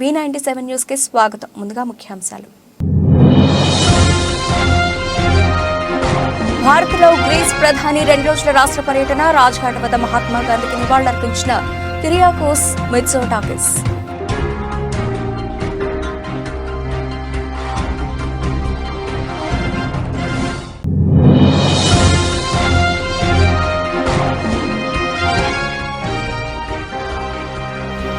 V97 news కి స్వాగతం. ముందుగా ముఖ్యాంశాలు. భారత్లో గ్రీస్ ప్రధాని 2 రోజుల రాష్ట్ర పర్యటన. రాజ్ఘాట్ వద్ద మహాత్మా గాంధీకి నివాళులర్పించిన కిరియాకోస్ మిట్సోటాకిస్.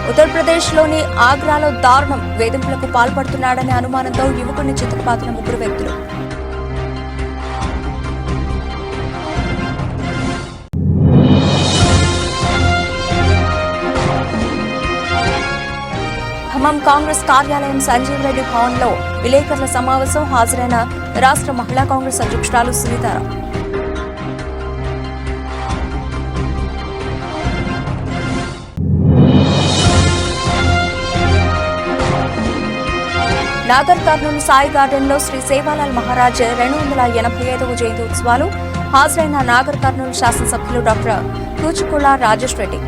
ఉత్తరప్రదేశ్లోని ఆగ్రాలో దారుణం. వేధింపులకు పాల్పడుతున్నాడనే అనుమానంతో యువకుడిని చితకబాదిన 3 వ్యక్తులు. ఖమ్మం కాంగ్రెస్ కార్యాలయం సంజీవ్ రెడ్డి భవన్లో విలేకరుల సమావేశం. హాజరైన రాష్ట్ర మహిళా కాంగ్రెస్ అధ్యక్షురాలు సునీతారావు. నాగర్ కర్నూలు సాయి గార్డెన్లో శ్రీ సేవాలాల్ మహారాజ్ 285వ జయంతి ఉత్సవాలు. హాజరైన నాగర్ కర్నూలు శాసనసభ్యులు డాక్టర్ కూచుకుల రాజేష్ రెడ్డి.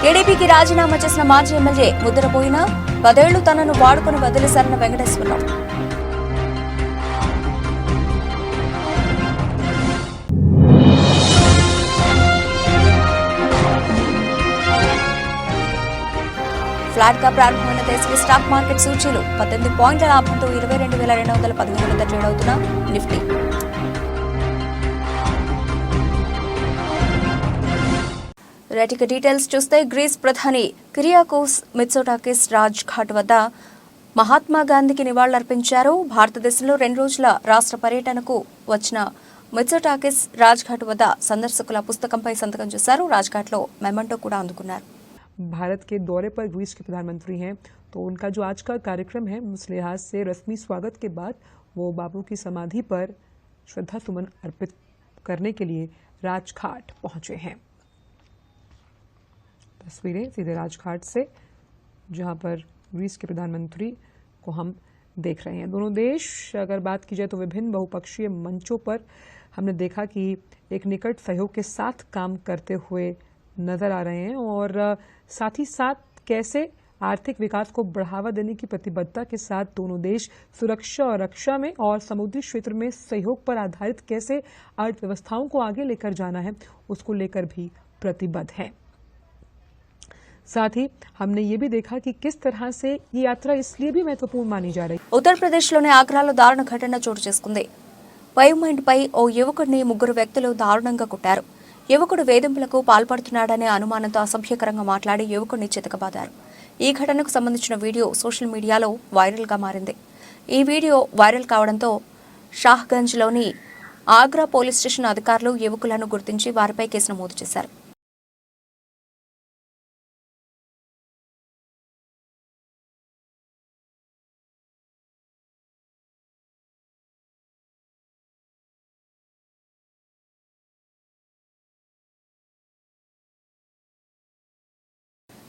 టీడీపీకి రాజీనామా చేసిన మాజీ ఎమ్మెల్యే ముద్రపోయిన 10 ఏళ్లు తనను వాడుకుని వదిలేశారన్న వెంకటేశ్వరరావు. ఫ్లాట్ గా ప్రారంభమైన దేశీయ స్టాక్ మార్కెట్ సూచీలు 18 పాయింట్ల లాభంతో 22,215 వద్ద ట్రేడ్ అవుతున్న నిఫ్టీ. రైట్, డీటెయిల్స్ చూస్తే గ్రీస్ ప్రధాని కిరియాకోస్ మిట్సోటాకిస్ రాజ్ఘాట్ వద్ద మహాత్మా గాంధీకి నివాళులర్పించారు. భారతదేశంలో 2 రోజుల రాష్ట్ర పర్యటనకు వచ్చిన మిట్సోటాకిస్ రాజ్ఘాట్ వద్ద సందర్శకుల పుస్తకంపై సంతకం చేశారు. రాజ్ఘాట్లో మెమంటో కూడా అందుకున్నారు. भारत के दौरे पर ग्रीस के प्रधानमंत्री हैं, तो उनका जो आज का कार्यक्रम है उस लिहाज से रस्मी स्वागत के बाद वो बापू की समाधि पर श्रद्धा सुमन अर्पित करने के लिए राजघाट पहुंचे हैं। तस्वीरें सीधे राजघाट से, जहां पर ग्रीस के प्रधानमंत्री को हम देख रहे हैं। दोनों देश, अगर बात की जाए तो विभिन्न बहुपक्षीय मंचों पर हमने देखा कि एक निकट सहयोग के साथ काम करते हुए नजर आ रहे हैं और साथ ही साथ कैसे आर्थिक विकास को बढ़ावा देने की प्रतिबद्धता के साथ दोनों देश सुरक्षा और रक्षा में और समुद्री क्षेत्र में सहयोग पर आधारित कैसे अर्थव्यवस्थाओं को आगे लेकर जाना है उसको लेकर भी प्रतिबद्ध हैं। साथ ही हमने ये भी देखा कि किस तरह से ये यात्रा इसलिए भी महत्वपूर्ण मानी जा रही है। उत्तर प्रदेशలోని ఆగ్రాలో దారుణ ఘటన చోటు చేసుకుంది. పైమెంట్పై ఓ యువకుడిని 3 వ్యక్తులు దారుణంగా కొట్టారు. యువకుడు వేధింపులకు పాల్పడుతున్నాడనే అనుమానంతో అసభ్యకరంగా మాట్లాడి యువకుడిని చితకబాదారు. ఈ ఘటనకు సంబంధించిన వీడియో సోషల్ మీడియాలో వైరల్గా మారింది. ఈ వీడియో వైరల్ కావడంతో షాహ్గంజ్లోని ఆగ్రా పోలీస్ స్టేషన్ అధికారులు యువకులను గుర్తించి వారిపై కేసు నమోదు చేశారు.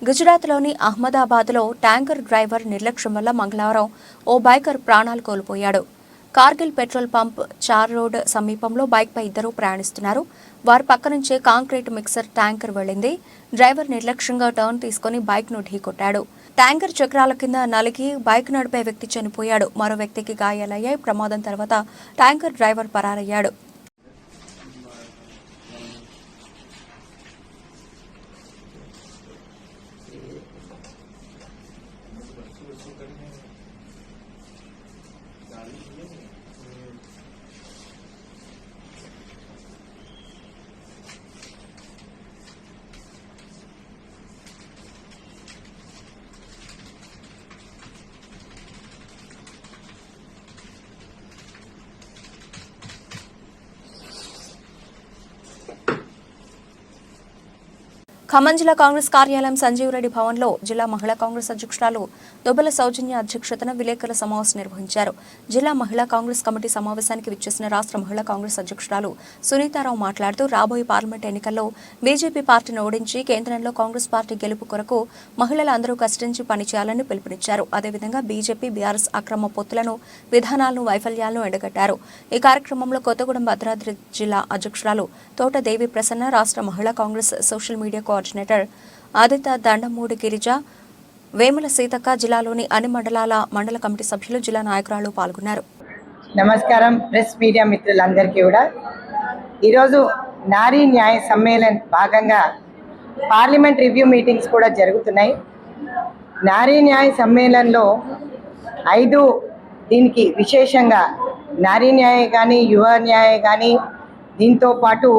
గుజరాత్లోని అహ్మదాబాద్లో ట్యాంకర్ డ్రైవర్ నిర్లక్ష్యం వల్ల మంగళవారం ఓ బైకర్ ప్రాణాలు కోల్పోయాడు. కార్గిల్ పెట్రోల్ పంప్ 4 రోడ్ సమీపంలో బైక్పై 2 ప్రయాణిస్తున్నారు. వారి పక్క నుంచే కాంక్రీట్ మిక్సర్ ట్యాంకర్ వెళ్లింది. డ్రైవర్ నిర్లక్ష్యంగా టర్న్ తీసుకుని బైక్ను ఢీకొట్టాడు. ట్యాంకర్ చక్రాల కింద నలిగి బైక్ నడిపే వ్యక్తి చనిపోయాడు. మరో వ్యక్తికి గాయాలయ్యాయి. ప్రమాదం తర్వాత ట్యాంకర్ డ్రైవర్ పరారయ్యాడు. ఖమ్మం జిల్లా కాంగ్రెస్ కార్యాలయం సంజీవ్ రెడ్డి భవన్లో జిల్లా మహిళా కాంగ్రెస్ అధ్యక్షురాలు దొబ్బల సౌజన్య అధ్యక్షతన విలేకరుల సమావేశం నిర్వహించారు. జిల్లా మహిళా కాంగ్రెస్ కమిటీ సమావేశానికి విచ్చేసిన రాష్ట్ర మహిళా కాంగ్రెస్ అధ్యక్షురాలు సునీతారావు మాట్లాడుతూ రాబోయే పార్లమెంట్ ఎన్నికల్లో బీజేపీ పార్టీని ఓడించి కేంద్రంలో కాంగ్రెస్ పార్టీ గెలుపు కొరకు మహిళలందరూ కష్టించి పనిచేయాలని పిలుపునిచ్చారు. అదేవిధంగా బీజేపీ బీఆర్ఎస్ అక్రమ పొత్తులను, విధానాలను, వైఫల్యాలను ఎండగట్టారు. ఈ కార్యక్రమంలో కొత్తగూడెం భద్రాద్రి జిల్లా అధ్యక్షురాలు తోట దేవి ప్రసన్న, రాష్ట్ర మహిళా Congress social media coordinator Aditya Dandamudi Girija, Vemula Seethakka, జిల్లాలోని అన్ని మండల కమిటీ సభ్యులు, జిల్లా నాయకురాలు పాల్గొన్నారు. నమస్కారం ప్రెస్ మీడియా మిత్రులందరికీ కూడా. ఈరోజు నారీ న్యాయ సమ్మేళన్ భాగంగా పార్లమెంట్ రివ్యూ మీటింగ్స్ కూడా జరుగుతున్నాయి. నారీ న్యాయ సమ్మేళన్లో 5 దీనికి విశేషంగా నారీ న్యాయ కానీ, యువ న్యాయ కానీ, దీంతో పాటు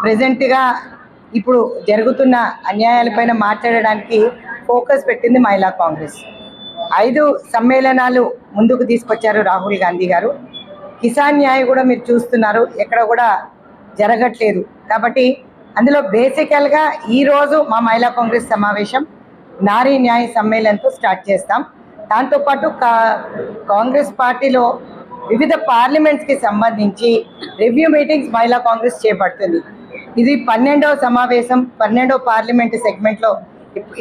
ప్రజెంట్గా ఇప్పుడు జరుగుతున్న అన్యాయాలపైన మాట్లాడడానికి ఫోకస్ పెట్టింది మహిళా కాంగ్రెస్. 5 సమ్మేళనాలు ముందుకు తీసుకొచ్చారు రాహుల్ గాంధీ గారు. కిసాన్ న్యాయ కూడా మీరు చూస్తున్నారు, ఎక్కడ కూడా జరగట్లేదు. కాబట్టి అందులో బేసికల్గా ఈరోజు మా మహిళా కాంగ్రెస్ సమావేశం నారీ న్యాయ సమ్మేళనంతో స్టార్ట్ చేస్తాం. దాంతోపాటు కాంగ్రెస్ పార్టీలో వివిధ పార్లమెంట్స్కి సంబంధించి రివ్యూ మీటింగ్స్ మహిళా కాంగ్రెస్ చేపడుతుంది. ఇది 12వ సమావేశం, 12వ పార్లమెంటు సెగ్మెంట్లో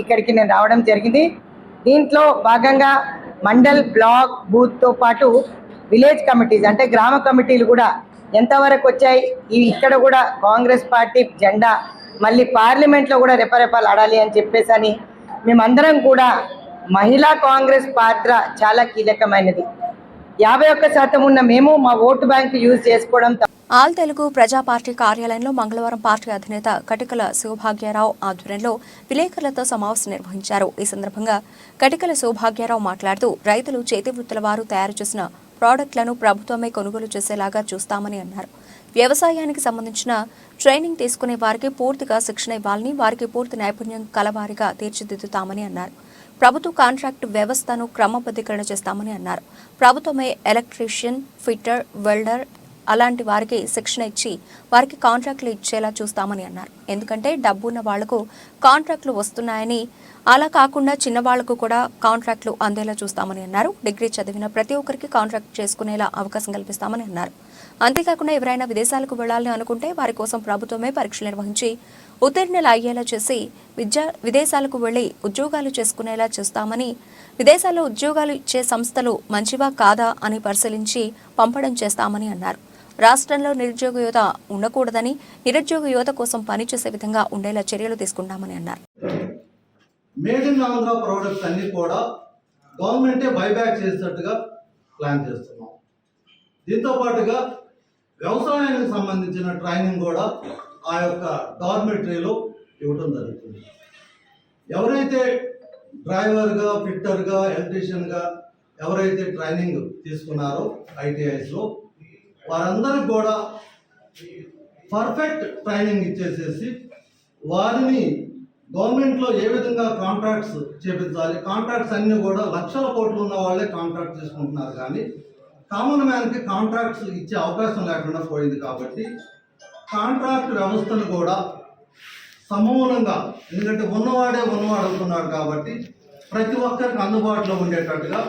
ఇక్కడికి నేను రావడం జరిగింది. దీంట్లో భాగంగా మండల్, బ్లాక్, బూత్తో పాటు విలేజ్ కమిటీస్ అంటే గ్రామ కమిటీలు కూడా ఎంతవరకు వచ్చాయి, ఇక్కడ కూడా కాంగ్రెస్ పార్టీ జెండా మళ్ళీ పార్లమెంట్లో కూడా రెపరెపలాడాలి అని చెప్పేసి అని మేమందరం కూడా మహిళా కాంగ్రెస్ పాత్ర చాలా కీలకమైనది. 51% ఉన్న మేము మా ఓటు బ్యాంకు యూజ్ చేసుకోవడం. ఆల్ తెలుగు ప్రజా పార్టీ కార్యాలయంలో మంగళవారం పార్టీ అధినేత కటికల శివభాగ్యారావు ఆధ్వర్యంలో విలేకరులతో సమావేశం నిర్వహించారు. ఈ సందర్భంగా కటికల శివభాగ్యారావు మాట్లాడుతూ రైతులు చేతి వృత్తుల వారు తయారు చేసిన ప్రాడక్టులను ప్రభుత్వమే కొనుగోలు చేసేలాగా చూస్తామని అన్నారు. వ్యవసాయానికి సంబంధించిన ట్రైనింగ్ తీసుకునే వారికి పూర్తిగా శిక్షణ ఇవ్వాలని, వారికి పూర్తి నైపుణ్యం కలవారిగా తీర్చిదిద్దుతామని అన్నారు. ప్రభుత్వ కాంట్రాక్టు వ్యవస్థను క్రమబద్ధీకరణ చేస్తామని అన్నారు. ప్రభుత్వమే ఎలక్ట్రీషియన్, ఫిట్టర్, వెల్డర్ అలాంటి వారికి శిక్షణ ఇచ్చి వారికి కాంట్రాక్టులు ఇచ్చేలా చూస్తామని అన్నారు. ఎందుకంటే డబ్బున్న వాళ్లకు కాంట్రాక్టులు వస్తున్నాయని, అలా కాకుండా చిన్నవాళ్లకు కూడా కాంట్రాక్టులు అందేలా చూస్తామని అన్నారు. డిగ్రీ చదివిన ప్రతి ఒక్కరికి కాంట్రాక్ట్ చేసుకునేలా అవకాశం కల్పిస్తామని అన్నారు. అంతేకాకుండా ఎవరైనా విదేశాలకు వెళ్లాలని అనుకుంటే వారి కోసం ప్రభుత్వమే పరీక్షలు నిర్వహించి ఉత్తీర్ణులు అయ్యేలా చేసి విదేశాలకు వెళ్లి ఉద్యోగాలు చేసుకునేలా చేస్తామని, విదేశాల్లో ఉద్యోగాలు ఇచ్చే సంస్థలు మంచివా కాదా అని పరిశీలించి పంపడం చేస్తామని అన్నారు. రాష్ట్రంలో నిరుద్యోగ యువత ఉండకూడదని, నిరుద్యోగ యువత కోసం పనిచేసే విధంగా ఉండేలా చర్యలు తీసుకుంటామని అన్నారు. మేడ్ ఇన్ ఆంధ్ర ప్రోడక్ట్స్ అన్ని కూడా గవర్నమెంటే బైబ్యాక్ చేసేటట్టుగా ప్లాన్ చేస్తున్నాం. దీంతో పాటుగా వ్యవసాయానికి సంబంధించిన ట్రైనింగ్ కూడా ఆ యొక్క డార్మెటరీలో ఇవ్వడం జరుగుతుంది. ఎవరైతే డ్రైవర్గా, ఫిట్టర్గా, ఎలక్ట్రీషియన్గా ఎవరైతే ట్రైనింగ్ తీసుకున్నారో ఐటీఐస్లో వారందరికి కూడా పర్ఫెక్ట్ ట్రైనింగ్ ఇచ్చేసేసి వారిని గవర్నమెంట్లో ఏ విధంగా కాంట్రాక్ట్స్ చేపించాలి, కాంట్రాక్ట్స్ అన్నీ కూడా లక్షల కోట్లు ఉన్న వాళ్ళే కాంట్రాక్ట్ తీసుకుంటున్నారు, కానీ కామన్ మ్యాన్కి కాంట్రాక్ట్స్ ఇచ్చే అవకాశం లేకుండా పోయింది. కాబట్టి కాంట్రాక్ట్ వ్యవస్థను కూడా సమూలంగా, ఎందుకంటే ఉన్నవాడు అవుతున్నాడు కాబట్టి ప్రతి ఒక్కరికి అందుబాటులో ఉండేటట్టుగా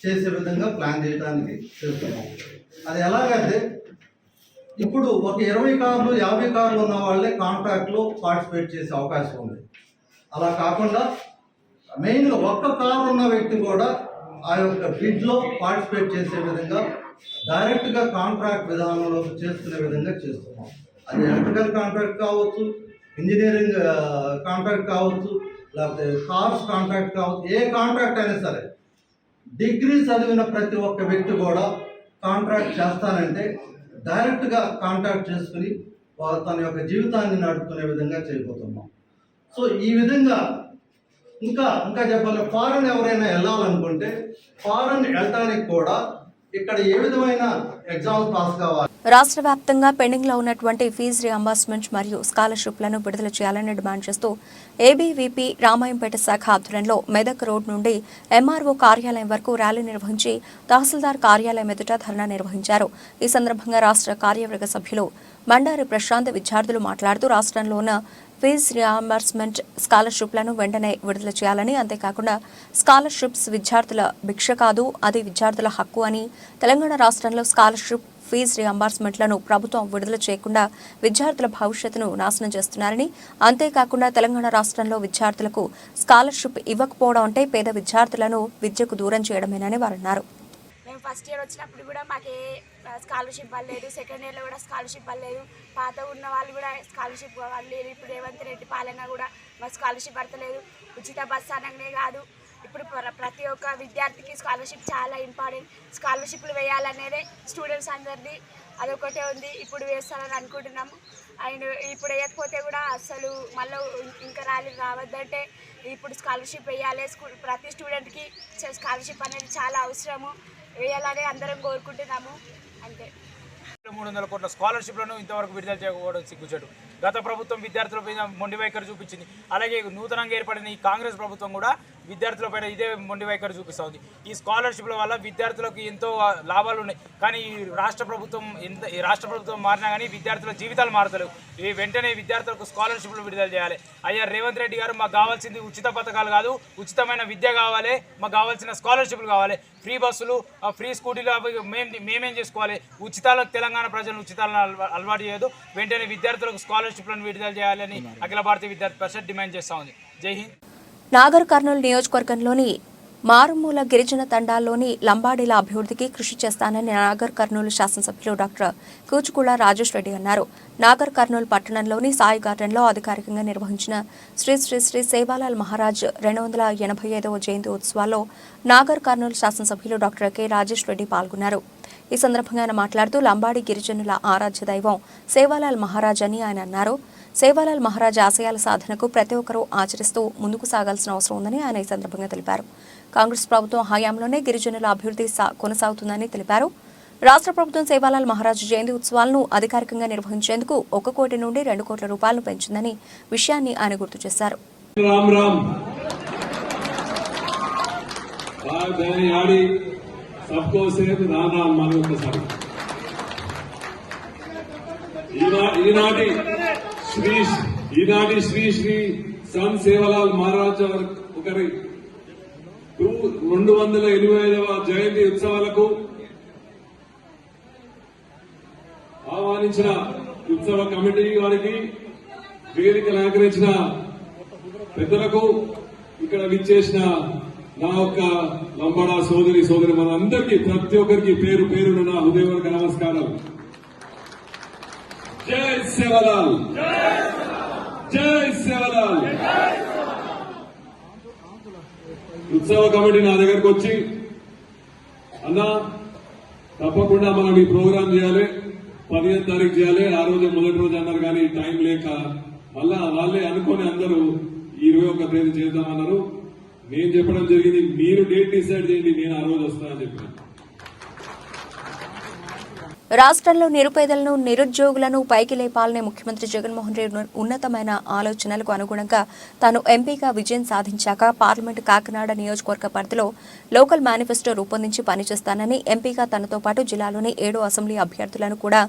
చేసే విధంగా ప్లాన్ చేయడానికి చేస్తున్నాం. అది ఎలాగంటే ఇప్పుడు ఒక 20 కార్లు 50 కార్లు ఉన్న వాళ్ళే కాంట్రాక్ట్లో పార్టిసిపేట్ చేసే అవకాశం ఉంది. అలా కాకుండా మెయిన్గా ఒక్క కారు ఉన్న వ్యక్తి కూడా ఆ యొక్క బిడ్లో పార్టిసిపేట్ చేసే విధంగా డైరెక్ట్గా కాంట్రాక్ట్ విధానంలో చేసుకునే విధంగా చేస్తున్నాం. అది ఎలక్ట్రికల్ కాంట్రాక్ట్ కావచ్చు, ఇంజనీరింగ్ కాంట్రాక్ట్ కావచ్చు, లేకపోతే కార్స్ కాంట్రాక్ట్ కావచ్చు, ఏ కాంట్రాక్ట్ అయినా సరే డిగ్రీ చదివిన ప్రతి ఒక్క వ్యక్తి కూడా కాంట్రాక్ట్ చేస్తానంటే డైరెక్ట్గా కాంట్రాక్ట్ చేసుకుని తన యొక్క జీవితాన్ని నడుపుకునే విధంగా చేయబోతున్నాం. సో ఈ విధంగా ఇంకా చెప్పాలి, ఫారెన్ ఎవరైనా వెళ్ళాలనుకుంటే ఫారెన్ వెళ్ళడానికి కూడా ఇక్కడ ఏ విధమైన ఎగ్జామ్స్ పాస్ కావాలి. రాష్ట్ర వ్యాప్తంగా పెండింగ్ లో ఉన్నటువంటి ఫీజు రీఎంబర్స్మెంట్ మరియు స్కాలర్షిప్లను విడుదల చేయాలని డిమాండ్ చేస్తూ ఏబీవీపీ రామాయంపేట శాఖ ఆధ్వర్యంలో మెదక్ రోడ్ నుండి ఎంఆర్ఓ కార్యాలయం వరకు ర్యాలీ నిర్వహించి తహసీల్దార్ కార్యాలయం ఎదుట ధర్నా నిర్వహించారు. ఈ సందర్భంగా రాష్ట్ర కార్యవర్గ సభ్యులు మండారి ప్రశాంత్ విద్యార్థులు మాట్లాడుతూ రాష్ట్రంలో ఉన్న ఫీజు రియంబర్స్మెంట్ స్కాలర్షిప్లను వెంటనే విడుదల చేయాలని, అంతేకాకుండా స్కాలర్షిప్స్ విద్యార్థుల భిక్ష కాదు, అది విద్యార్థుల హక్కు అని, తెలంగాణ రాష్ట్రంలో స్కాలర్షిప్ ఫీజు రియంబర్స్మెంట్లను ప్రభుత్వం విడుదల చేయకుండా విద్యార్థుల భవిష్యత్తును నాశనం చేస్తున్నారని, అంతేకాకుండా తెలంగాణ రాష్ట్రంలో విద్యార్థులకు స్కాలర్షిప్ ఇవ్వకపోవడం అంటే పేద విద్యార్థులను విద్యకు దూరం చేయడమేనని వారు అన్నారు. మేము ఫస్ట్ ఇయర్ వచ్చినప్పుడు కూడా మాకు ఏ స్కాలర్షిప్ పడలేదు, సెకండ్ ఇయర్లో కూడా స్కాలర్షిప్ పడలేదు, పాత ఉన్న వాళ్ళు కూడా స్కాలర్షిప్ పడలేదు. ఇప్పుడు రేవంత్ రెడ్డి పాలన కూడా మాకు స్కాలర్షిప్ పడతలేదు. ఉచిత బస్సు అనగానే కాదు, ఇప్పుడు ప్రతి ఒక్క విద్యార్థికి స్కాలర్షిప్ చాలా ఇంపార్టెంట్. స్కాలర్షిప్లు వేయాలనేదే స్టూడెంట్స్ అందరిది అదొకటే ఉంది. ఇప్పుడు వేస్తారని అనుకుంటున్నాము. అండ్ ఇప్పుడు వేయకపోతే కూడా అసలు మళ్ళీ ఇంకా రావద్దంటే ఇప్పుడు స్కాలర్షిప్ వేయాలి. ప్రతి స్టూడెంట్కి స్కాలర్షిప్ అనేది చాలా అవసరము, వేయాలని అందరం కోరుకుంటున్నాము. అంతే. 300 కోట్ల స్కాలర్షిప్లను ఇంతవరకు విడుదల చేయకపోవడం సిగ్గుచేటు. గత ప్రభుత్వం విద్యార్థులపైన మొండి వైఖరి చూపించింది. అలాగే నూతనంగా ఏర్పడిన ఈ కాంగ్రెస్ ప్రభుత్వం కూడా విద్యార్థులపైన ఇదే మొండి వైఖరి చూపిస్తుంది. ఈ స్కాలర్షిప్ల వల్ల విద్యార్థులకు ఎంతో లాభాలు ఉన్నాయి. కానీ ఈ రాష్ట్ర ప్రభుత్వం మారినా కానీ విద్యార్థుల జీవితాలు మారతలేవు. ఈ వెంటనే విద్యార్థులకు స్కాలర్షిప్లు విడుదల చేయాలి. అయ్యా రేవంత్ రెడ్డి గారు, మాకు కావాల్సింది ఉచిత పథకాలు కాదు, ఉచితమైన విద్య కావాలి, మాకు కావాల్సిన స్కాలర్షిప్లు కావాలి. ఫ్రీ బస్సులు, ఫ్రీ స్కూటీలు మేమేం చేసుకోవాలి? ఉచితాలకు తెలంగాణ ప్రజలను ఉచితాలను అలవాటు చేయదు. వెంటనే విద్యార్థులకు స్కాలర్షిప్లను విడుదల చేయాలని అఖిల భారతీయ విద్యార్థి పరిషత్ డిమాండ్ చేస్తూ ఉంది. జై హింద్. నాగర్ కర్నూలు నియోజకవర్గంలోని మారుమూల గిరిజన తండాల్లోని లంబాడీల అభివృద్ధికి కృషి చేస్తానని నాగర్ కర్నూలు శాసనసభ్యులు డాక్టర్ కూచుకుళ రాజేష్ రెడ్డి అన్నారు. నాగర్ కర్నూలు పట్టణంలోని సాయి గార్డెన్లో అధికారికంగా నిర్వహించిన శ్రీ శ్రీ శ్రీ సేవాలాల్ మహారాజ్ 285వ జయంతి ఉత్సవాల్లో నాగర్ కర్నూలు శాసనసభ్యులు డాక్టర్ కె రాజేష్ రెడ్డి పాల్గొన్నారు. ఈ సందర్భంగా ఆయన మాట్లాడుతూ లంబాడీ గిరిజనుల ఆరాధ్య దైవం సేవాలాల్ మహారాజ్ అని ఆయన అన్నారు. సేవాలాల్ మహారాజ్ ఆశయాల సాధనకు ప్రతి ఒక్కరూ ఆచరిస్తూ ముందుకు సాగాల్సిన అవసరం ఉందని ఆయన ఈ సందర్భంగా తెలిపారు. కాంగ్రెస్ ప్రభుత్వం హయాంలోనే గిరిజనుల అభివృద్ధి కొనసాగుతుందని తెలిపారు. రాష్ట్ర ప్రభుత్వం సేవాలాల్ మహారాజ్ జయంతి ఉత్సవాలను అధికారికంగా నిర్వహించేందుకు 1 కోటి నుండి 2 కోట్ల రూపాయలను పెంచిందని విషయాన్ని ఆయన గుర్తు చేశారు. ఈనాటి శ్రీ శ్రీ సంత్ సేవాలాల్ మహారాజ్ ఒకరి 285వ జయంతి ఉత్సవాలకు ఆహ్వానించిన ఉత్సవ కమిటీ వారికి, వేదికలు అలంకరించిన పెద్దలకు, ఇక్కడ విచ్చేసిన నా యొక్క లంబాడా సోదరి మనందరికీ ప్రతి ఒక్కరికి పేరు పేరున నా హృదయపూర్వక నమస్కారం. జై సేవాలాల్, జై సేవాలాల్. ఉత్సవ కమిటీ నా దగ్గరకు వచ్చి, అన్నా తప్పకుండా మనం ఈ ప్రోగ్రాం చేయాలి, 15వ తారీఖు చేయాలి, ఆ రోజు మొదటి రోజు అన్నారు. కానీ టైం లేక మళ్ళా వాళ్ళే అనుకొని అందరూ 21వ తేదీ చేద్దామన్నారు. నేను చెప్పడం జరిగింది, మీరు డేట్ డిసైడ్ చేయండి, నేను ఆ రోజు వస్తానని చెప్పాను. రాష్ట్రంలో నిరుపేదలను, నిరుద్యోగులను పైకి లేపాలనే ముఖ్యమంత్రి జగన్మోహన్ రెడ్డి ఉన్నతమైన ఆలోచనలకు అనుగుణంగా తాను ఎంపీగా విజయం సాధించాక పార్లమెంటు కాకినాడ నియోజకవర్గ పరిధిలో లోకల్ మేనిఫెస్టో రూపొందించి పనిచేస్తానని, ఎంపీగా తనతో పాటు జిల్లాలోని 7 అసెంబ్లీ అభ్యర్థులను కూడా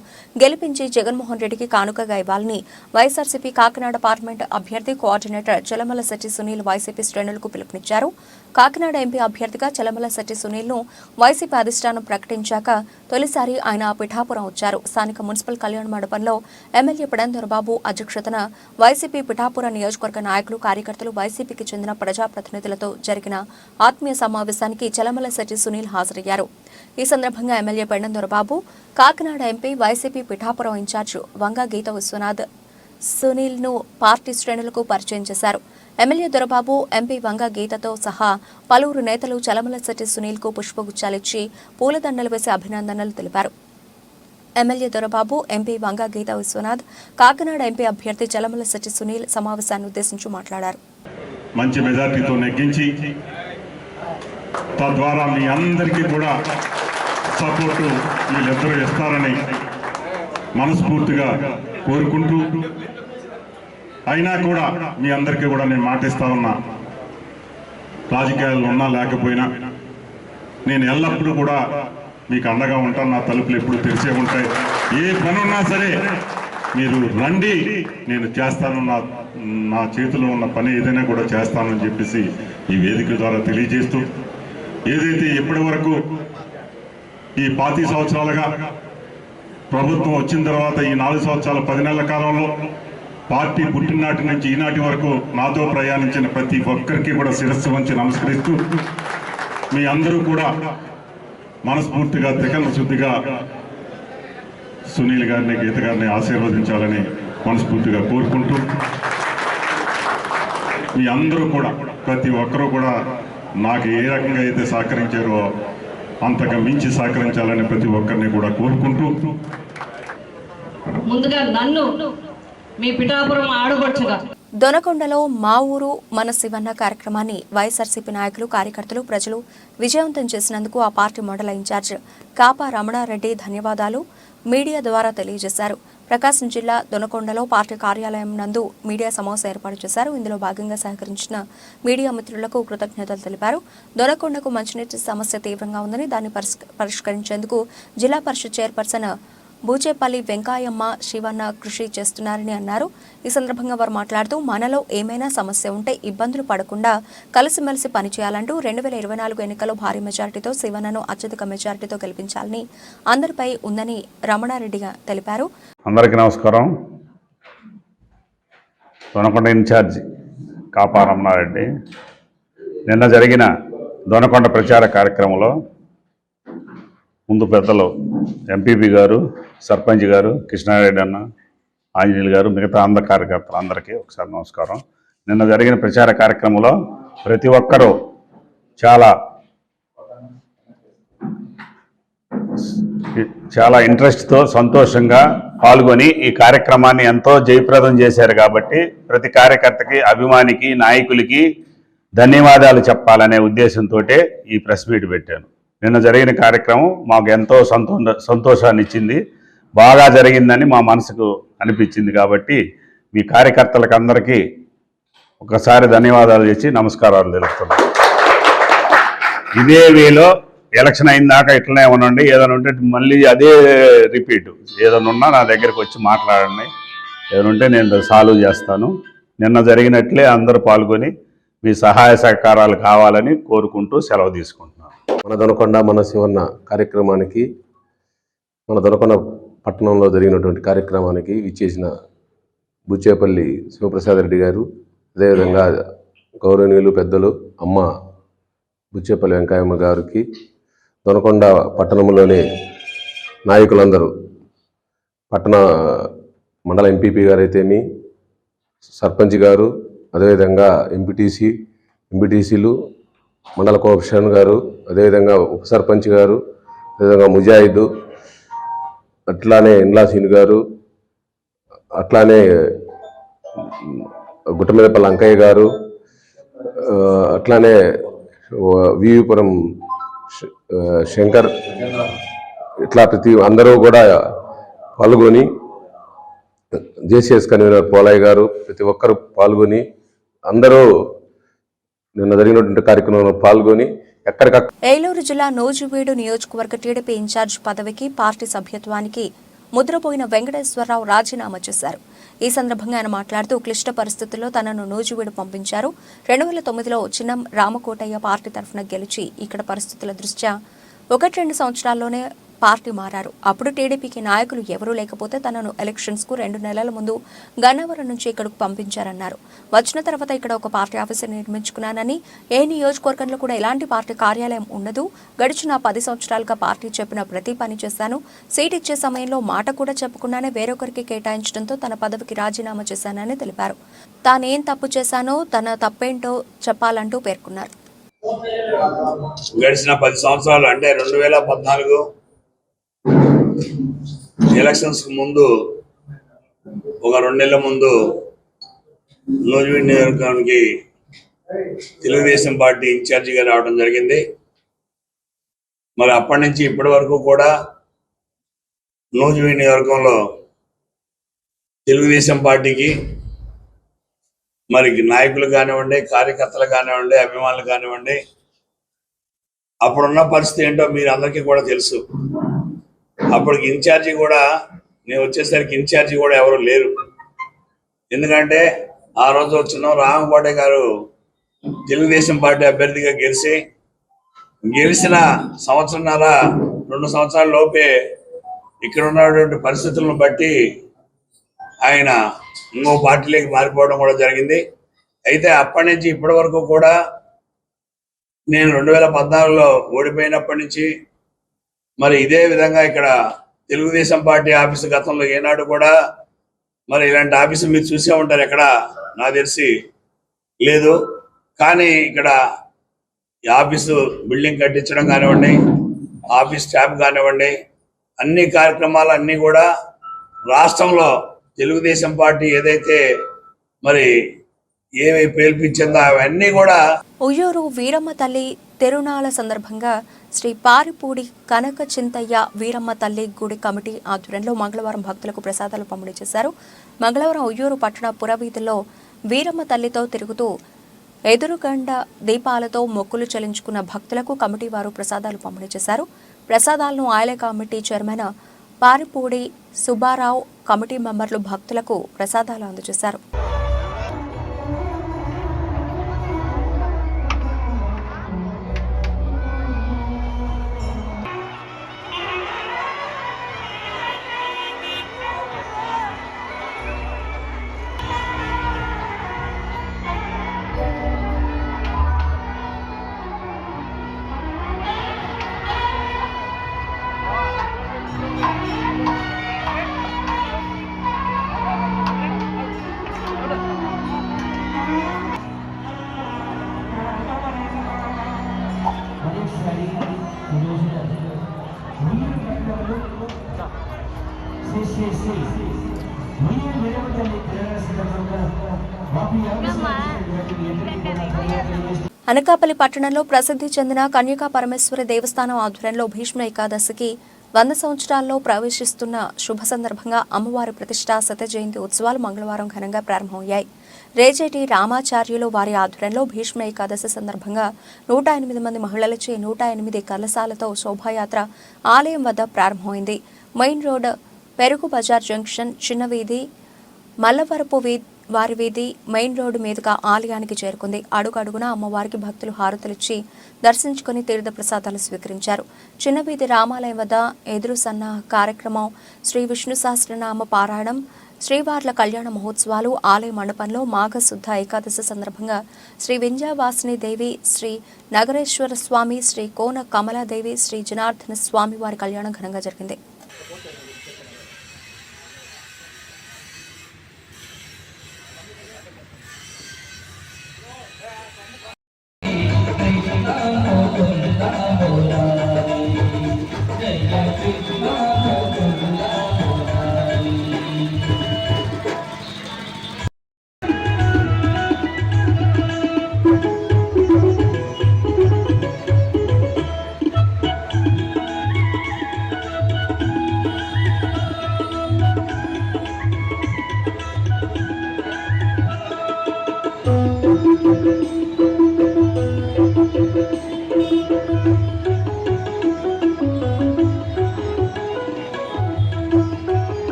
గెలిపించి జగన్మోహన్ రెడ్డికి కానుకగా ఇవ్వాలని వైఎస్ఆర్సీపీ కాకినాడ పార్లమెంటు అభ్యర్థి కోఆర్డినేటర్ చలమల శెట్టి సునీల్ వైసీపీ శ్రేణులకు పిలుపునిచ్చారు. కాకినాడ ఎంపీ అభ్యర్థిగా చలమల శెట్టి సునీల్ను వైసీపీ అధిష్టానం ప్రకటించాక తొలిసారి ఆయన పిఠాపురం వచ్చారు. స్థానిక మున్సిపల్ కళ్యాణ మండపంలో ఎమ్మెల్యే పిడందొరబాబు అధ్యక్షతన వైసీపీ పిఠాపురం నియోజకవర్గ నాయకులు, కార్యకర్తలు, వైసీపీకి చెందిన ప్రజాప్రతినిధులతో జరిగిన ఆత్మీయ సమావేశానికి చలమల శెట్టి సునీల్ హాజరయ్యారు. ఈ సందర్భంగా MLA Pidandorababu, Kakinada MP, YCP Pithapuram incharge Vanga Geetha Vishwanath సునీల్ను పార్టీ శ్రేణులకు పరిచయం చేశారు. ఎమ్మెల్యే దొరబాబు, ఎంపీ వంగ గీతతో సహా పలువురు నేతలు చలమల శెట్టి సునీల్కు పుష్పగుచ్చాలిచ్చి పూలదండలు వేసి అభినందనలు తెలిపారు. ఎమ్మెల్యే దొరబాబు, ఎంపీ వంగ గీత విశ్వనాథ్, కాకినాడ ఎంపీ అభ్యర్థి చలమల శెట్టి సునీల్ సమావేశాన్ని ఉద్దేశించి మాట్లాడారు. మంచి మెజార్టీతో నెగ్గించి తద్వారా మీ అందరికీ కూడా సపోర్టు వీళ్ళిద్దరూ ఇస్తారని మనస్ఫూర్తిగా కోరుకుంటూ, అయినా కూడా మీ అందరికీ కూడా నేను మాటిస్తా ఉన్నా, రాజకీయాల్లో ఉన్నా లేకపోయినా నేను ఎల్లప్పుడూ కూడా మీకు అండగా ఉంటాను. నా తలుపులు ఎప్పుడు తెరిచే ఉంటాయి. ఏ పని ఉన్నా సరే మీరు రండి, నేను చేస్తాను, నా చేతిలో ఉన్న పని ఏదైనా కూడా చేస్తానని చెప్పేసి ఈ వేదిక ద్వారా తెలియజేస్తూ, ఏదైతే ఇప్పటి వరకు ఈ 25 సంవత్సరాలుగా ప్రభుత్వం వచ్చిన తర్వాత ఈ 4 సంవత్సరాల 10 నెలల కాలంలో పార్టీ పుట్టినాటి నుంచి ఈనాటి వరకు నాతో ప్రయాణించిన ప్రతి ఒక్కరికి కూడా శిరస్సు వంచి నమస్కరిస్తూ, మీ అందరూ కూడా మనస్ఫూర్తిగా త్రికరణ శుద్ధిగా సునీల్ గారిని, గీత గారిని ఆశీర్వదించాలని మనస్ఫూర్తిగా కోరుకుంటూ, మీ అందరూ కూడా ప్రతి ఒక్కరూ కూడా నాకు ఏ రకంగా అయితే సహకరించారో అంతగా మించి సహకరించాలని ప్రతి ఒక్కరిని కూడా కోరుకుంటూ, ముందుగా నన్ను మీ పిఠాపురం ఆడబడుచుగా దొనకొండలో మా ఊరు మన శివన్న కార్యక్రమాన్ని వైఎస్ఆర్సీపీ నాయకులు, కార్యకర్తలు, ప్రజలు విజయవంతం చేసినందుకు ఆ పార్టీ మండల ఇన్ఛార్జ్ కాపా రమణారెడ్డి ధన్యవాదాలు మీడియా ద్వారా తెలియజేశారు. ప్రకాశం జిల్లా దొనకొండలో పార్టీ కార్యాలయం నందు మీడియా సమావేశం ఏర్పాటు చేశారు. ఇందులో భాగంగా సహకరించిన మీడియా మిత్రులకు కృతజ్ఞతలు తెలిపారు. దొనకొండకు మంచినీటి సమస్య తీవ్రంగా ఉందని దాన్ని పరిష్కరించేందుకు జిల్లా పరిషత్ చైర్పర్సన్ బూచేపల్లి వెంకాయమ్మ, శివన్న కృషి చేస్తున్నారని అన్నారు. ఈ సందర్భంగా వారు మాట్లాడుతూ, మనలో ఏమైనా సమస్య ఉంటే ఇబ్బందులు పడకుండా కలిసిమెలిసి పనిచేయాలంటూ 2024 ఎన్నికల్లో భారీ మెజారిటీతో శివన్నను అత్యధిక మెజారిటీతో గెలిపించాలని అందరిపై ఉందని రమణారెడ్డి తెలిపారు. అందరికీ నమస్కారం. దొనకొండ ఇన్ఛార్జ్ కాపా రమణారెడ్డి. నిన్న జరిగిన దొనకొండ ప్రచార కార్యక్రమంలో ముందు పెద్దలు ఎంపీపీ గారు, సర్పంచ్ గారు, కృష్ణారెడ్డి అన్న, ఆంజనేయులు గారు, మిగతా అందరి కార్యకర్తలు అందరికీ ఒకసారి నమస్కారం. నిన్న జరిగిన ప్రచార కార్యక్రమంలో ప్రతి ఒక్కరూ చాలా ఇంట్రెస్ట్తో, సంతోషంగా పాల్గొని ఈ కార్యక్రమాన్ని ఎంతో జయప్రదం చేశారు. కాబట్టి ప్రతి కార్యకర్తకి, అభిమానికి, నాయకులకి ధన్యవాదాలు చెప్పాలనే ఉద్దేశంతో ఈ ప్రెస్ మీట్ పెట్టాను. నిన్న జరిగిన కార్యక్రమం మాకు ఎంతో సంతోషాన్ని ఇచ్చింది, బాగా జరిగిందని మా మనసుకు అనిపించింది. కాబట్టి మీ కార్యకర్తలకు అందరికీ ఒకసారి ధన్యవాదాలు చేసి నమస్కారాలు తెలుస్తున్నాను. ఇదే వేలో ఎలక్షన్ అయిన దాకా ఇట్లనే ఉండండి. ఏదైనా ఉంటే మళ్ళీ అదే రిపీట్, ఏదైనా ఉన్నా నా దగ్గరికి వచ్చి మాట్లాడండి. ఏదైనా ఉంటే నేను సాల్వ్ చేస్తాను. నిన్న జరిగినట్లే అందరూ పాల్గొని మీ సహాయ సహకారాలు కావాలని కోరుకుంటూ సెలవు తీసుకుంటున్నాను. మన దొనకొండ మన శివన్న కార్యక్రమానికి, మన దొనకొండ పట్టణంలో జరిగినటువంటి కార్యక్రమానికి ఇచ్చేసిన బుచ్చేపల్లి శివప్రసాద్ రెడ్డి గారు, అదేవిధంగా గౌరవనీయులు పెద్దలు అమ్మ బుచ్చేపల్లి వెంకయ్యమ్మ గారికి, దొనకొండ పట్టణంలోని నాయకులందరూ, పట్టణ మండల ఎంపీపీ గారు అయితేమి, సర్పంచ్ గారు, అదేవిధంగా ఎంపీటీసీలు, మండల కోఆప్షన్ గారు, అదేవిధంగా ఉప సర్పంచ్ గారు, అదేవిధంగా ముజాహిద్, అట్లానే ఇండ్లాసీన్ గారు, అట్లానే గుట్టమీదపల్లి అంకయ్య గారు, అట్లానే వీవిపురం శంకర్, ఇట్లా అందరూ కూడా పాల్గొని, జేసీఎస్ కన్వీనర్ పోలయ్య గారు, ప్రతి ఒక్కరు పాల్గొని అందరూ నిన్న జరిగినటువంటి కార్యక్రమంలో పాల్గొని ఎక్కడికక్కడ. ఏలూరు జిల్లా నూజివీడు నియోజకవర్గ టీడీపీ ఇన్ఛార్జ్ పదవికి పార్టీ సభ్యత్వానికి ముద్రపోయిన వెంకటేశ్వరరావు రాజీనామా చేశారు. ఈ సందర్భంగా ఆయన మాట్లాడుతూ, క్లిష్ట పరిస్థితుల్లో తనను నూజివీడు పంపించారు. 2009లో చిన్నం రామకోటయ్య పార్టీ తరఫున గెలిచి ఇక్కడ పరిస్థితుల దృష్ట్యా 1-2 సంవత్సరాల్లోనే పార్టీ మారారు. అప్పుడు టీడీపీకి నాయకులు ఎవరూ లేకపోతే తనను ఎలక్షన్స్కు 2 నెలల ముందు గన్నవరం నుంచి ఇక్కడకు పంపించారన్నారు. వచ్చిన తర్వాత ఇక్కడ ఒక పార్టీ ఆఫీసు నిర్మించుకున్నానని, ఏ నియోజకవర్గంలో కూడా ఎలాంటి పార్టీ కార్యాలయం ఉండదు. గడిచిన 10 సంవత్సరాలుగా పార్టీ చెప్పిన ప్రతి పని చేశాను. సీట్ ఇచ్చే సమయంలో మాట కూడా చెప్పకుండానే వేరొకరికి కేటాయించడంతో తన పదవికి రాజీనామా చేశానని తెలిపారు. తానేం తప్పు చేశానో, తన తప్పేంటో చెప్పాలంటూ పేర్కొన్నారు. గడిచిన 10 సంవత్సరాలు అంటే 2014 ఎలక్షన్స్ ముందు ఒక 2 నెలల ముందు నూజివీడు నియోజకవర్గానికి తెలుగుదేశం పార్టీ ఇన్ఛార్జిగా రావడం జరిగింది. మరి అప్పటి నుంచి ఇప్పటి వరకు కూడా నూజివీడు నియోజకవర్గంలో తెలుగుదేశం పార్టీకి మరి నాయకులు కానివ్వండి, కార్యకర్తలు కానివ్వండి, అభిమానులు కానివ్వండి, అప్పుడున్న పరిస్థితి ఏంటో మీరు అందరికీ కూడా తెలుసు. అప్పటికి ఇన్ఛార్జి కూడా నేను వచ్చేసరికి ఇన్ఛార్జి కూడా ఎవరు లేరు. ఎందుకంటే ఆ రోజు వచ్చిన రామకోట గారు తెలుగుదేశం పార్టీ అభ్యర్థిగా గెలిచిన సంవత్సరంన్నర 2 సంవత్సరాల లోపే ఇక్కడ ఉన్నటువంటి పరిస్థితులను బట్టి ఆయన ఇంకో పార్టీలోకి మారిపోవడం కూడా జరిగింది. అయితే అప్పటి నుంచి ఇప్పటి వరకు కూడా నేను 2014లో ఓడిపోయినప్పటి నుంచి మరి ఇదే విధంగా ఇక్కడ తెలుగుదేశం పార్టీ ఆఫీసు గతంలో ఏనాడు కూడా మరి ఇలాంటి ఆఫీసు మీరు చూసే ఉంటారు, ఎక్కడ నాకు తెలిసి లేదు. కానీ ఇక్కడ ఈ ఆఫీసు బిల్డింగ్ కట్టించడం కానివ్వండి, ఆఫీస్ స్టాఫ్ కానివ్వండి, అన్ని కార్యక్రమాలు అన్నీ కూడా రాష్ట్రంలో తెలుగుదేశం పార్టీ ఏదైతే మరి ఏమి పేల్పించిందో అవన్నీ కూడా. ఉయ్యూరు వీరమ్మ తల్లి తిరునాళ్ల సందర్భంగా శ్రీ పారిపూడి కనక చింతయ్య వీరమ్మ తల్లి గుడి కమిటీ ఆధ్వర్యంలో మంగళవారం భక్తులకు ప్రసాదాలు పంపిణీ చేశారు. మంగళవారం ఉయ్యూరు పట్టణ పురవీధుల్లో వీరమ్మ తల్లితో తిరుగుతూ ఎదురుగండ దీపాలతో మొక్కులు చెల్లించుకున్న భక్తులకు కమిటీ వారు ప్రసాదాలు పంపిణీ చేశారు. ప్రసాదాలను ఆలయ కమిటీ చైర్మన్ పారిపూడి సుబ్బారావు, కమిటీ మెంబర్లు భక్తులకు ప్రసాదాలు అందజేశారు. అనకాపల్లి పట్టణంలో ప్రసిద్ధి చెందిన కన్యకా పరమేశ్వరి దేవస్థానం ఆధ్వర్యంలో భీష్మ ఏకాదశికి 100 సంవత్సరాల్లో ప్రవేశిస్తున్న శుభ సందర్భంగా అమ్మవారి ప్రతిష్ఠా శత జయంతి ఉత్సవాలు మంగళవారం ఘనంగా ప్రారంభమయ్యాయి. రేజేటి రామాచార్యులు వారి ఆధ్వర్యంలో భీష్మ ఏకాదశి సందర్భంగా 108 మంది మహిళలచే 108 కలశాలతో శోభాయాత్ర ఆలయం వద్ద ప్రారంభమైంది. మెయిన్ రోడ్, పెరుగు బజార్ జంక్షన్, చిన్న వీధి, మల్లవరపు వారి వీధి, మెయిన్ రోడ్డు మీదుగా ఆలయానికి చేరుకుంది. అడుగడుగున అమ్మవారికి భక్తులు హారతులిచ్చి దర్శించుకుని తీర్థ ప్రసాదాలు స్వీకరించారు. చిన్న వీధి రామాలయం వద్ద ఎదురు సన్న కార్యక్రమం, శ్రీ విష్ణు సహస్రనామ పారాయణం, శ్రీవార్ల కళ్యాణ మహోత్సవాలు, ఆలయ మండపంలో మాఘశుద్ధ ఏకాదశి సందర్భంగా శ్రీ వింధ్యవాసిని దేవి, శ్రీ నగరేశ్వర స్వామి, శ్రీ కోన కమలాదేవి, శ్రీ జనార్దన స్వామి వారి కళ్యాణం ఘనంగా జరిగింది.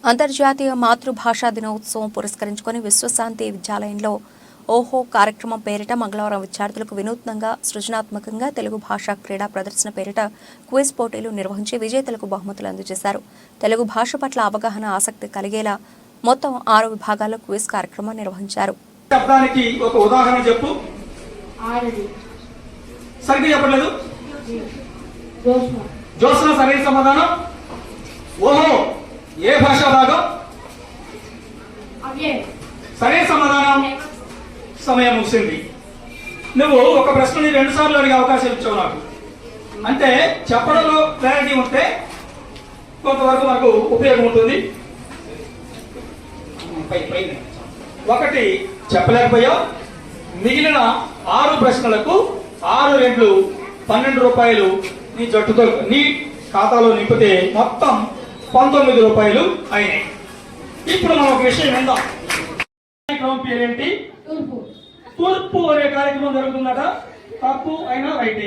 అంతర్జాతీయ మాతృభాషా దినోత్సవం పురస్కరించుకొని విశ్వశాంతి విద్యాలయంలో ఓహో కార్యక్రమం పేరిట మంగళవారం విద్యార్థులకు వినూత్నంగా సృజనాత్మకంగా తెలుగు భాషా క్రీడా ప్రదర్శన పేరిట క్విజ్ పోటీలు నిర్వహించి విజేతలకు బహుమతులు అందజేశారు. తెలుగు భాష పట్ల అవగాహన ఆసక్తి కలిగేలా మొత్తం 6 విభాగాల్లో క్విజ్ కార్యక్రమం నిర్వహించారు. శబ్దానికి ఒక ఉదాహరణ చెప్పు. సరిగ్గా చెప్పలేదు. జోస్న సరైన సమాధానం. ఓహో ఏ భాషా భాగం? సరైన సమాధానం. సమయం ముగిసింది. నువ్వు ఒక ప్రశ్నని 2 సార్లు అడిగే అవకాశం ఇచ్చావు నాకు. అంటే చెప్పడంలో క్లారిటీ ఉంటే కొంతవరకు మనకు ఉపయోగం ఉంటుంది. ఒకటి చెప్పలేకపోయావు. మిగిలిన 6 ప్రశ్నలకు 6 రెట్లు 12 రూపాయలు నీ జట్టుతో నీ ఖాతాలో నింపితే మొత్తం 19 రూపాయలు అయినాయి. ఇప్పుడు మనం ఒక విషయం విందాం. కార్యక్రమం పేరేంటి? తూర్పు అనే కార్యక్రమం జరుగుతుందట. తప్పు అయినా రైట్.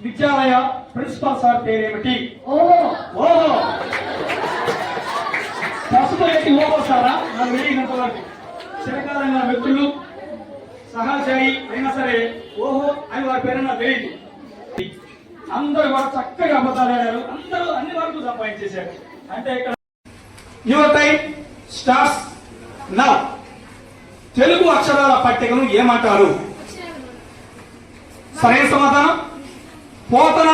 విద్యాలయ ప్రిన్సిపాల్ సార్ పేరేమిటి? ఓహో పసుపు ఎట్టి ఓహో సారా? నాకు తెలియనంత వరకు చిరకాలంగా మిత్రులు సహాచారి అయినా సరే ఓహో అని వారి పేరు నాకు తెలియదు. అందరూ కూడా చక్కగా అబద్ధాలు ఆడారు. అందరూ అన్ని వరకు సంపాదించేశారు. అంటే ఇక్కడ your time starts now. Telugu అక్షరాల పట్టికను ఏమంటారు? సరైన సమాధానం పోతన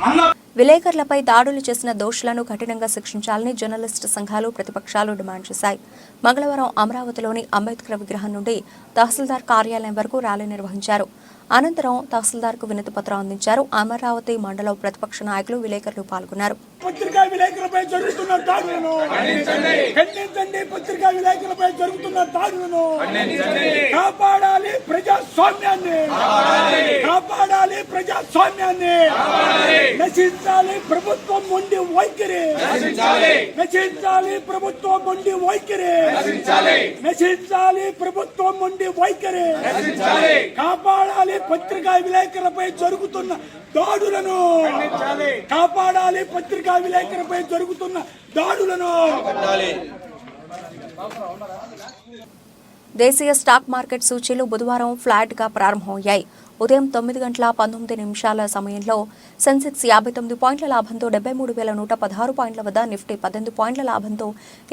అన్న. విలేకరులపై దాడులు చేసిన దోషులను కఠినంగా శిక్షించాలని జర్నలిస్టు సంఘాలు ప్రతిపక్షాలు డిమాండ్ చేశాయి. మంగళవారం అమరావతిలోని అంబేద్కర్ విగ్రహం నుండి తహసీల్దార్ కార్యాలయం వరకు ర్యాలీ నిర్వహించారు. అనంతరం తహసీల్దార్కు వినతి పత్రం అందించారు. అమరావతి మండలం ప్రతిపక్ష నాయకులు విలేకరులు పాల్గొన్నారు. పత్రికా విలేకరులపై జరుగుతున్న దాడులను ఖండించండి. పత్రికా విలేకరులపై జరుగుతున్న దాడులను కాపాడాలి. ప్రజాస్వామ్యాన్ని కాపాడాలి. ప్రజాస్వామ్యాన్ని నశించాలి. ప్రభుత్వం మొండి వైఖరి నశించాలి. ప్రభుత్వం మొండి వైఖరి నశించాలి. ప్రభుత్వం మొండి వైఖరి కాపాడాలి. పత్రికా విలేకరులపై జరుగుతున్న దాడులను కాపాడాలి. పత్రికా విలేకరులపై జరుగుతున్న దాడులను. దేశీయ స్టాక్ మార్కెట్ సూచీలు బుధవారం ఫ్లాట్ గా ప్రారంభమయ్యాయి. ఉదయం 9:19 సమయంలో సెన్సెక్స్ 59 పాయింట్ల లాభంతో 73,116 పాయింట్ల వద్ద, నిఫ్టీ 18 పాయింట్ల లాభంతో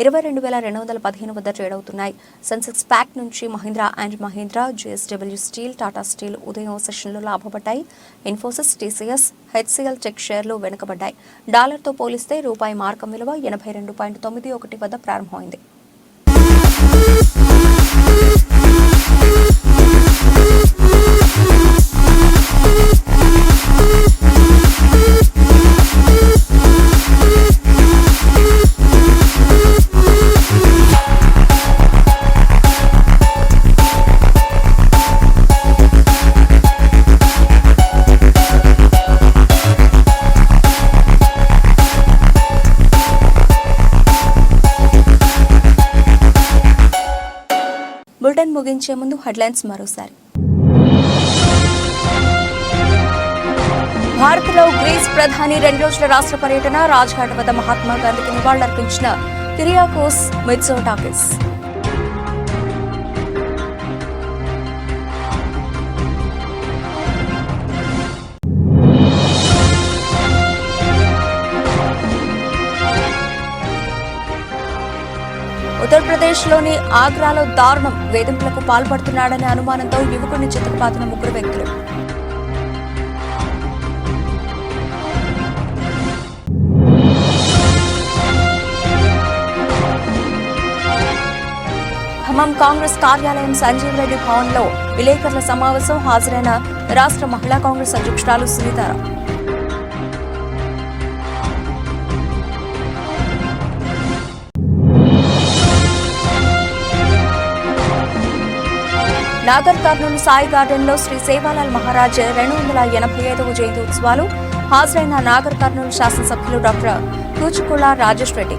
22,215 వద్ద ట్రేడ్ అవుతున్నాయి. సెన్సెక్స్ ప్యాక్ నుంచి Mahindra and Mahindra, JSW steel, Tata steel ఉదయం సెషన్లో లాభపడ్డాయి. ఇన్ఫోసిస్, TCS, HCL టెక్ షేర్లు వెనుకబడ్డాయి. డాలర్తో పోలిస్తే రూపాయి మార్కం విలువ 82.91 వద్ద ప్రారంభమైంది. బులెటిన్ ముగించే ముందు హెడ్లైన్స్ మరోసారి. భారత్లో గ్రీస్ ప్రధాని 2 రోజుల రాష్ట్ర పర్యటన. రాజ్ఘాట్ వద్ద మహాత్మా గాంధీకి నివాళులర్పించిన కిరియాకోస్ మిట్సోటాకిస్. ఉత్తరప్రదేశ్లోని ఆగ్రాలో దారుణం. వేధింపులకు పాల్పడుతున్నాడనే అనుమానంతో యువకుడిని చితకబాదిన 3 వ్యక్తులు. ఖమ్మం కాంగ్రెస్ కార్యాలయం సంజీవ్ రెడ్డి భవన్లో విలేకరుల సమావేశం. హాజరైన రాష్ట్ర మహిళా కాంగ్రెస్ అధ్యక్షురాలు సునీతారావు. నాగర్ కర్నూలు సాయి గార్డెన్లో శ్రీ సేవాలాల్ మహారాజ్ 285వ జయంతి ఉత్సవాలు. హాజరైన నాగర్ కర్నూలు శాసనసభ్యులు డాక్టర్ కూచుకుల రాజేష్ రెడ్డి.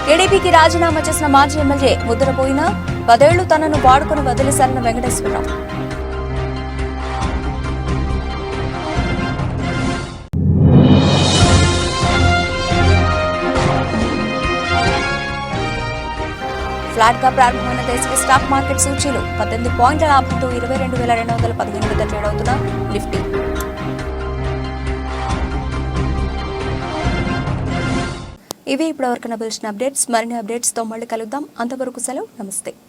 టీడీపీకి రాజీనామా చేసిన మాజీ ఎమ్మెల్యే ముద్రపోయిన 10 ఏళ్లు తనను వాడుకుని వదిలేశారన్న వెంకటేశ్వరరావు. ఫ్లాట్ గా ప్రారంభమైన దేశీయ స్టాక్ మార్కెట్ సూచీలు 18 పాయింట్ల లాభంతో 22,215 వద్ద ట్రేడ్ అవుతున్న నిఫ్టీ. ఇవి ఇప్పటివరకు లభించిన అప్డేట్స్. మరిన్ని అప్డేట్స్ తో మళ్ళీ కలుద్దాం. అంతవరకు సెలవు. నమస్తే.